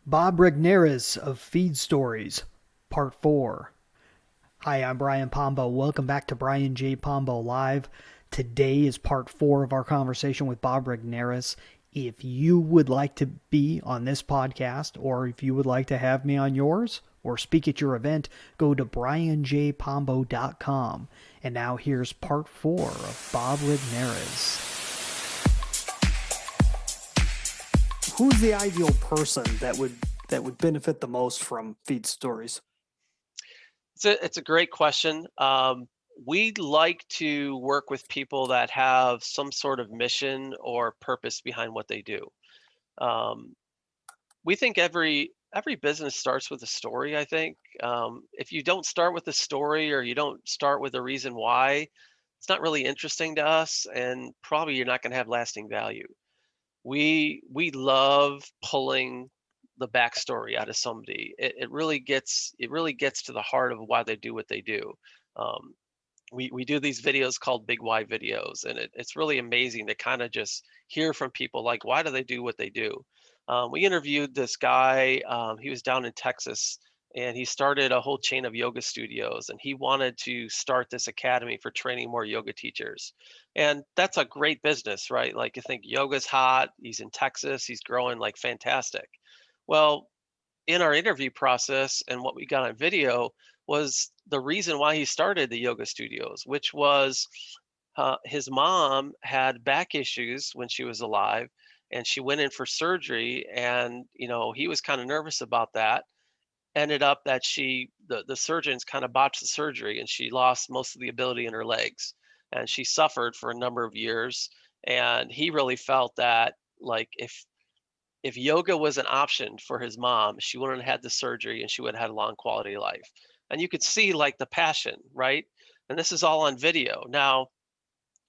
Bob Regnerus of Feedstories, Part 4. Hi, I'm Brian Pombo. Welcome back to Brian J. Pombo Live. Today is Part 4 of our conversation with Bob Regnerus. If you would like to be on this podcast, or if you would like to have me on yours, or speak at your event, go to brianjpombo.com. And now here's Part 4 of Bob Regnerus. Who's the ideal person that would benefit the most from Feed Stories? It's a great question. We'd like to work with people that have some sort of mission or purpose behind what they do. Um, we think every business starts with a story. I think if you don't start with a story or you don't start with a reason why, it's not really interesting to us, and probably you're not going to have lasting value. We love pulling the backstory out of somebody. It really gets to the heart of why they do what they do. Um, we do these videos called Big Why videos, and it's really amazing to kind of just hear from people like, why do they do what they do? We interviewed this guy. He was down in Texas, and he started a whole chain of yoga studios, and he wanted to start this academy for training more yoga teachers. And that's a great business, right? Like, you think yoga's hot, he's in Texas, he's growing like fantastic. Well, in our interview process and what we got on video was the reason why he started the yoga studios, which was his mom had back issues when she was alive, and she went in for surgery, and he was kind of nervous about that. Ended up that the surgeons kind of botched the surgery, and she lost most of the ability in her legs, and she suffered for a number of years. And he really felt that, like, if yoga was an option for his mom, she wouldn't have had the surgery and she would have had a long quality of life. And you could see like the passion, right? And this is all on video. Now,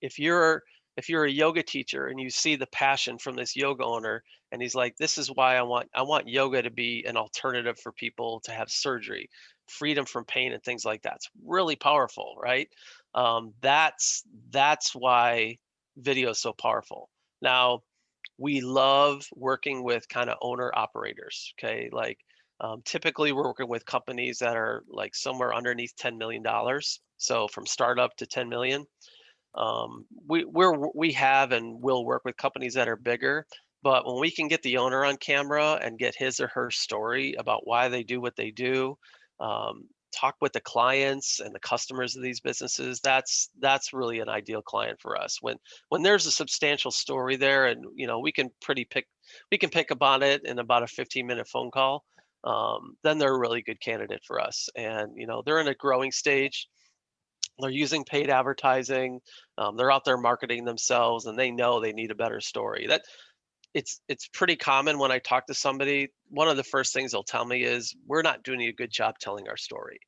if you're if you're a yoga teacher and you see the passion from this yoga owner, and he's like, this is why I want yoga to be an alternative for people to have surgery, freedom from pain and things like that. It's really powerful, right? That's why video is so powerful. Now, we love working with kind of owner operators. Okay, like, typically we're working with companies that are like somewhere underneath $10 million, so from startup to 10 million. We have and will work with companies that are bigger, but when we can get the owner on camera and get his or her story about why they do what they do, talk with the clients and the customers of these businesses, that's really an ideal client for us. When there's a substantial story there, and we can pick up on it in about a 15-minute phone call. Then they're a really good candidate for us, and they're in a growing stage. They're using paid advertising. They're out there marketing themselves, and they know they need a better story. It's pretty common when I talk to somebody. One of the first things they'll tell me is, we're not doing a good job telling our story.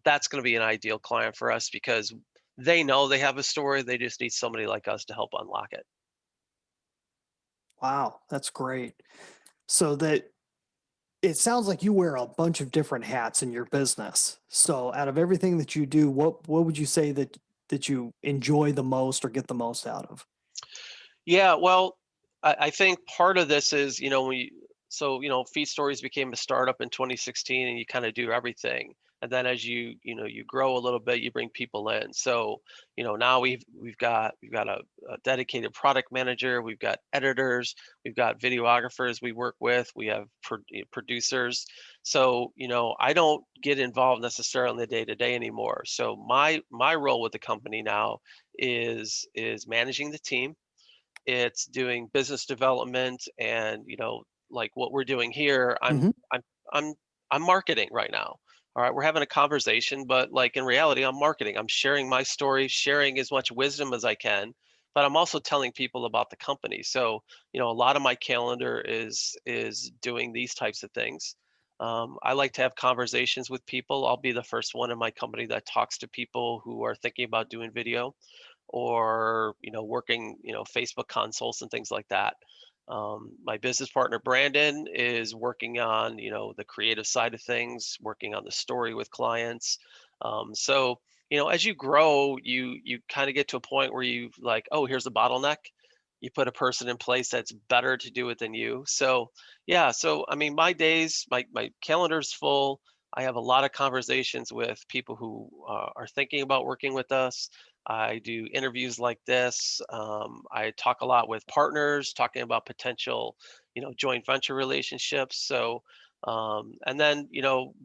That's going to be an ideal client for us because they know they have a story. They just need somebody like us to help unlock it. Wow, that's great. So that it sounds like you wear a bunch of different hats in your business. So out of everything that you do, what would you say that you enjoy the most or get the most out of? Yeah, well, I think part of this is, Feed Stories became a startup in 2016, and you kind of do everything. And then as you grow a little bit, you bring people in. So, now we've got a dedicated product manager, we've got editors, we've got videographers we work with, we have producers. So, I don't get involved necessarily in the day to day anymore. So my role with the company now is managing the team. It's doing business development, and like what we're doing here, Hmm. I'm I'm marketing right now. All right, we're having a conversation, but like in reality, I'm marketing. I'm sharing my story, sharing as much wisdom as I can, but I'm also telling people about the company. So, a lot of my calendar is doing these types of things. I like to have conversations with people. I'll be the first one in my company that talks to people who are thinking about doing video, or working Facebook consults and things like that. My business partner Brandon is working on the creative side of things, working on the story with clients. So as you grow, you kind of get to a point where you like, oh, here's the bottleneck. you put a person in place that's better to do it than you. So yeah, so I mean, my days, my calendar's full. I have a lot of conversations with people who are thinking about working with us. I do interviews like this. I talk a lot with partners, talking about potential, joint venture relationships. So, and then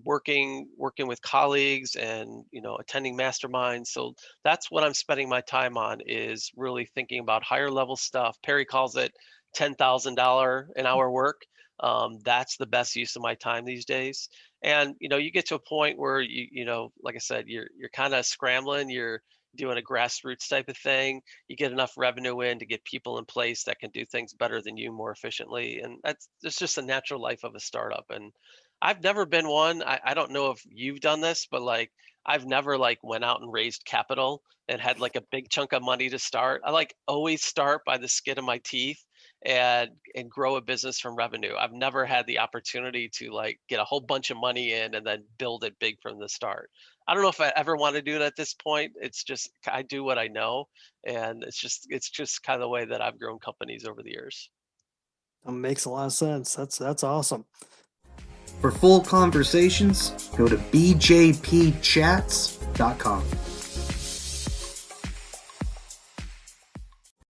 working with colleagues and attending masterminds. So that's what I'm spending my time on, is really thinking about higher level stuff. Perry calls it $10,000 an hour work. That's the best use of my time these days. And you get to a point where like I said, you're kind of scrambling. You're doing a grassroots type of thing. You get enough revenue in to get people in place that can do things better than you more efficiently, and it's just a natural life of a startup. And I've never been one. I don't know if you've done this, but like I've never like went out and raised capital and had like a big chunk of money to start. I like always start by the skin of my teeth and grow a business from revenue. I've never had the opportunity to like get a whole bunch of money in and then build it big from the start. I don't know if I ever want to do it at this point. It's just I do what I know, and it's just kind of the way that I've grown companies over the years. That makes a lot of sense. That's awesome. For full conversations, go to bjpchats.com.